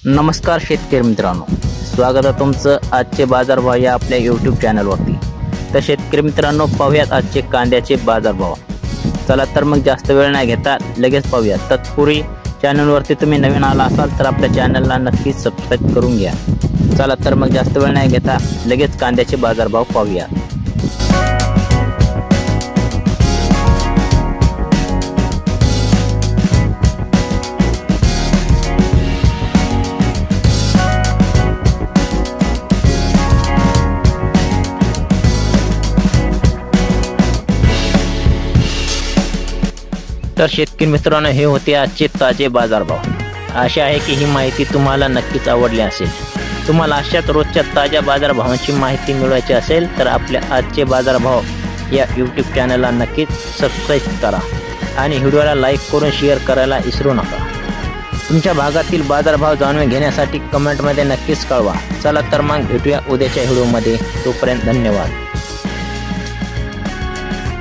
नमस्कार शेतकरी मित्रांनो, स्वागत आहे तुमचं आजचे बाजारभाव या आपल्या यूट्यूब चॅनलवरती। तर शेतकरी मित्रांनो, पाहूयात आजचे कांद्याचे बाजारभाव। चला तर मग जास्त वेळ नाही घेता लगेच पाहूयात। तत्पूर्वी चॅनलवरती तुम्ही नवीन आला असाल तर आपल्या चॅनलला नक्कीच सबस्क्राइब करून घ्या। चला तर मग जास्त वेळ नाही घेता लगेच कांद्याचे बाजारभाव पाहूया। तर शेतकरी मित्रांनो, हे होते आजचे ताजे बाजारभाव। आशा आहे की ही माहिती तुम्हाला नक्कीच आवडली असेल। तुम्हाला अशाच रोजच्या ताज्या बाजारभावांची माहिती मिळवायची असेल तर आपल्या आजचे बाजारभाव या यूट्यूब चॅनलला नक्कीच सबस्क्राइब करा आणि व्हिडिओला लाईक करून शेअर करायला विसरू नका। तुमच्या भागातील बाजारभाव जाणून घेण्यासाठी कमेंटमध्ये नक्कीच कळवा। चला तर मग भेटूया उद्याच्या व्हिडिओमध्ये। तोपर्यंत धन्यवाद।